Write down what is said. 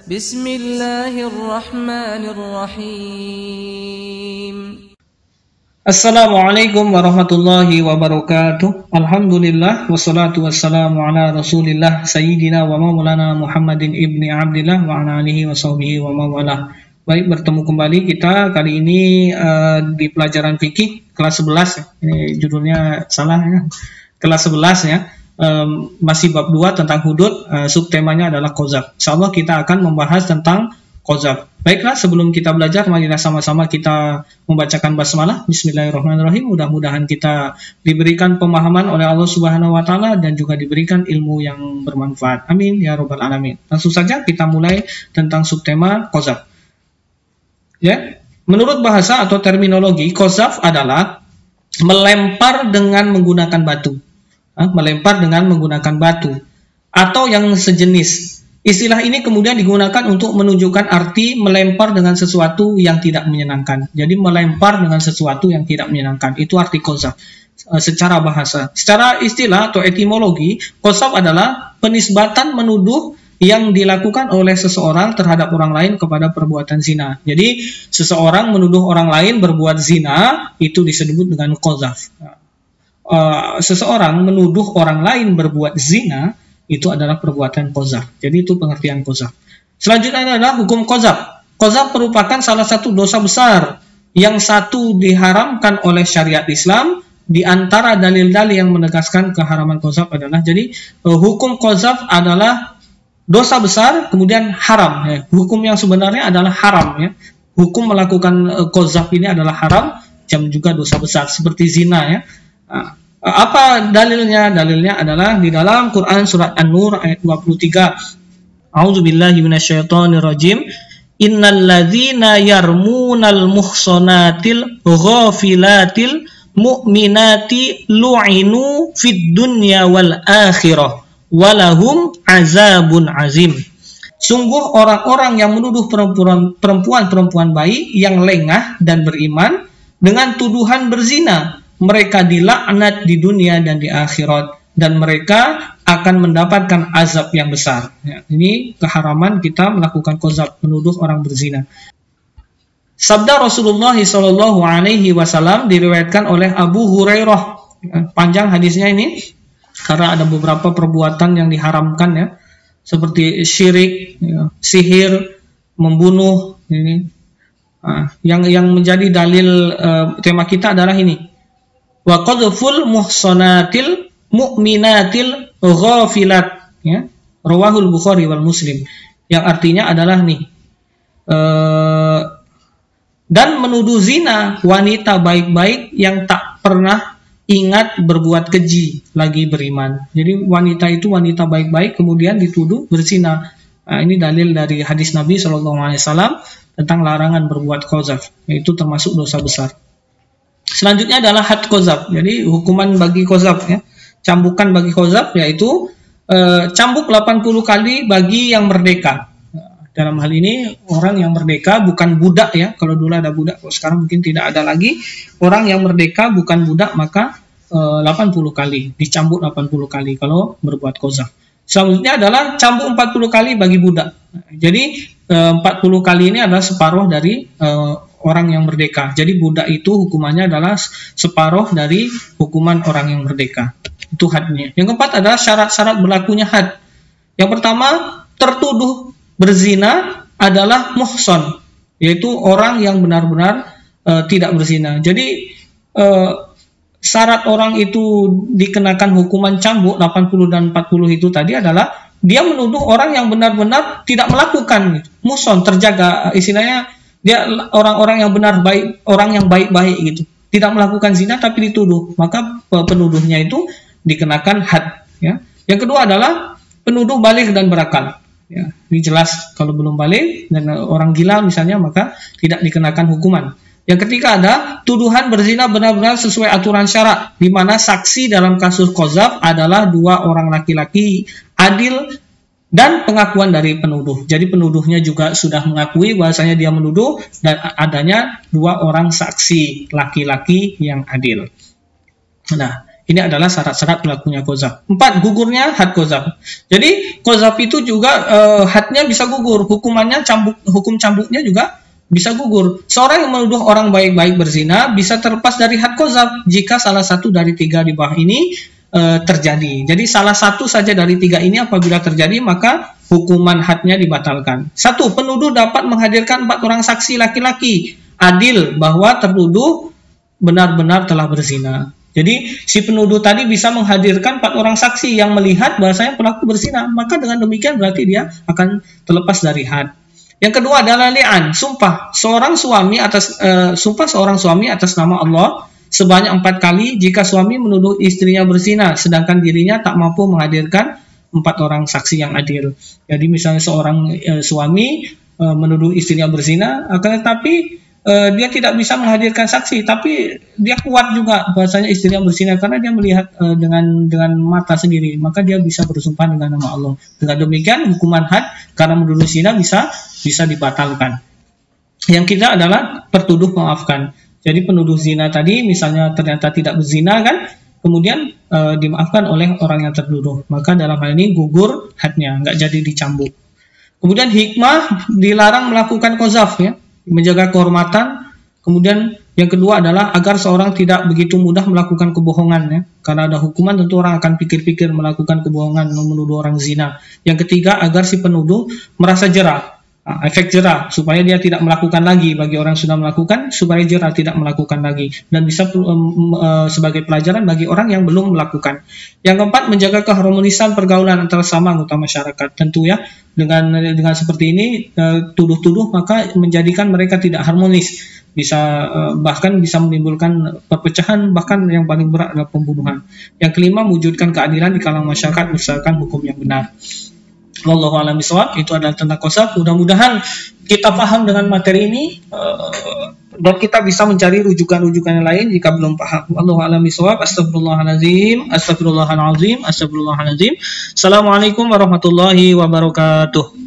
Bismillahirrahmanirrahim. Assalamualaikum warahmatullahi wabarakatuh. Alhamdulillah wassalatu wassalamu ala Rasulillah sayyidina wa maulana Muhammadin ibni Abdillah wa ala alihi wa sahbihi wa mawalah. Baik, bertemu kembali kita kali ini di pelajaran fikih kelas 11. Ini judulnya salah ya. Kelas 11 ya. Masih bab 2 tentang hudud, subtemanya adalah qazaf. Insyaallah kita akan membahas tentang qazaf. Baiklah, sebelum kita belajar, marilah sama-sama kita membacakan basmalah. Bismillahirrahmanirrahim. Mudah-mudahan kita diberikan pemahaman oleh Allah Subhanahu wa taala dan juga diberikan ilmu yang bermanfaat. Amin ya rabbal alamin. Langsung saja kita mulai tentang subtema qazaf. Ya, menurut bahasa atau terminologi, qazaf adalah melempar dengan menggunakan batu. Melempar dengan menggunakan batu atau yang sejenis. Istilah ini kemudian digunakan untuk menunjukkan arti melempar dengan sesuatu yang tidak menyenangkan. Jadi melempar dengan sesuatu yang tidak menyenangkan, itu arti qazaf secara bahasa. Secara istilah atau etimologi, qazaf adalah penisbatan menuduh yang dilakukan oleh seseorang terhadap orang lain kepada perbuatan zina. Jadi seseorang menuduh orang lain berbuat zina, itu disebut dengan qazaf. Seseorang menuduh orang lain berbuat zina, itu adalah perbuatan qazaf. Jadi itu pengertian qazaf. Selanjutnya adalah hukum qazaf. Qazaf merupakan salah satu dosa besar yang satu diharamkan oleh syariat Islam. Di antara dalil-dalil yang menegaskan keharaman qazaf adalah, jadi hukum qazaf adalah dosa besar kemudian haram ya. Hukum yang sebenarnya adalah haram ya. Hukum melakukan qazaf ini adalah haram, dan juga dosa besar seperti zina ya. Apa dalilnya? Dalilnya adalah di dalam Quran surat An-Nur ayat 23. A'udzubillahi minasyaitonirrajim. Innal ladzina yarmunal muhsanatil ghafilatil mu'minati lu'inu fid dunya wal akhirah walahum azabun azim. Sungguh orang-orang yang menuduh perempuan-perempuan baik yang lengah dan beriman dengan tuduhan berzina, mereka dilaknat di dunia dan di akhirat, dan mereka akan mendapatkan azab yang besar. Ya, ini keharaman kita melakukan qazaf, menuduh orang berzina. Sabda Rasulullah SAW diriwayatkan oleh Abu Hurairah. Ya, panjang hadisnya ini karena ada beberapa perbuatan yang diharamkan ya, seperti syirik, ya, sihir, membunuh. Ini yang menjadi dalil tema kita adalah ini. Wa qadhful muhsanatil mu'minatil ghafilat ya, rawahul Bukhari wal Muslim, yang artinya adalah nih dan menuduh zina wanita baik-baik yang tak pernah ingat berbuat keji lagi beriman. Jadi wanita itu wanita baik-baik kemudian dituduh berzina. Nah, ini dalil dari hadis Nabi SAW tentang larangan berbuat qazaf, yaitu termasuk dosa besar. Selanjutnya adalah had qazaf. Jadi hukuman bagi qazaf ya, cambukan bagi qazaf yaitu cambuk 80 kali bagi yang merdeka. Dalam hal ini orang yang merdeka, bukan budak ya. Kalau dulu ada budak, kalau sekarang mungkin tidak ada lagi. Orang yang merdeka bukan budak, maka 80 kali, dicambuk 80 kali kalau berbuat qazaf. Selanjutnya adalah cambuk 40 kali bagi budak. Jadi 40 kali ini adalah separuh dari orang yang merdeka. Jadi budak itu hukumannya adalah separuh dari hukuman orang yang merdeka. Itu hadnya. Yang keempat adalah syarat-syarat berlakunya had. Yang pertama, tertuduh berzina adalah muhson, yaitu orang yang benar-benar tidak berzina. Jadi syarat orang itu dikenakan hukuman cambuk 80 dan 40 itu tadi adalah dia menuduh orang yang benar-benar tidak melakukan. Muhson, terjaga, istilahnya dia orang-orang yang benar baik, orang yang baik-baik gitu, tidak melakukan zina tapi dituduh, maka penuduhnya itu dikenakan had ya. Yang kedua adalah penuduh baligh dan berakal ya. Ini jelas kalau belum baligh dan orang gila misalnya, maka tidak dikenakan hukuman. Yang ketiga ada tuduhan berzina benar-benar sesuai aturan syarak, di mana saksi dalam kasus qazaf adalah 2 orang laki-laki adil dan pengakuan dari penuduh. Jadi penuduhnya juga sudah mengakui bahwasanya dia menuduh dan adanya 2 orang saksi laki-laki yang adil. Nah, Ini adalah syarat-syarat berlakunya qadzaf. 4. Gugurnya had qadzaf. Jadi qadzaf itu juga hadnya bisa gugur, hukumannya hukum cambuknya juga bisa gugur. Seorang yang menuduh orang baik-baik berzina bisa terlepas dari had qadzaf jika salah satu dari 3 di bawah ini terjadi. Jadi salah satu saja dari 3 ini apabila terjadi maka hukuman hadnya dibatalkan. 1. Penuduh dapat menghadirkan 4 orang saksi laki-laki adil bahwa tertuduh benar-benar telah berzina. Jadi si penuduh tadi bisa menghadirkan 4 orang saksi yang melihat bahwasanya pelaku berzina, maka dengan demikian berarti dia akan terlepas dari had. Yang kedua adalah li'an, sumpah seorang suami atas nama Allah sebanyak 4 kali jika suami menuduh istrinya berzina sedangkan dirinya tak mampu menghadirkan 4 orang saksi yang adil. Jadi misalnya seorang suami menuduh istrinya berzina, akan tetapi dia tidak bisa menghadirkan saksi, tapi dia kuat juga bahwasanya istrinya berzina karena dia melihat dengan mata sendiri, maka dia bisa bersumpah dengan nama Allah. Dengan demikian hukuman had karena menuduh zina bisa dibatalkan. Yang kita adalah tertuduh memaafkan. Jadi penuduh zina tadi misalnya ternyata tidak berzina kan, kemudian dimaafkan oleh orang yang tertuduh, maka dalam hal ini gugur hadnya, nggak jadi dicambuk. Kemudian hikmah dilarang melakukan qadzaf, ya, menjaga kehormatan. Kemudian yang kedua adalah agar seorang tidak begitu mudah melakukan kebohongan, ya. Karena ada hukuman tentu orang akan pikir-pikir melakukan kebohongan, menuduh orang zina. Yang ketiga agar si penuduh merasa jera, efek jera, supaya dia tidak melakukan lagi. Bagi orang yang sudah melakukan, supaya jera tidak melakukan lagi, dan bisa sebagai pelajaran bagi orang yang belum melakukan. Yang keempat, menjaga keharmonisan pergaulan antara sama anggota masyarakat. Tentu ya, dengan seperti ini tuduh-tuduh maka menjadikan mereka tidak harmonis, bisa bahkan bisa menimbulkan perpecahan, bahkan yang paling berat adalah pembunuhan. Yang kelima, mewujudkan keadilan di kalangan masyarakat berdasarkan hukum yang benar. Wallahu a'lam bishawab. Itu adalah tentang qadzaf. Mudah-mudahan kita paham dengan materi ini dan kita bisa mencari rujukan-rujukan yang lain jika belum paham. Wallahu a'lam bishawab. Astagfirullahalazim. Astagfirullahalazim. Astagfirullahalazim. Assalamualaikum warahmatullahi wabarakatuh.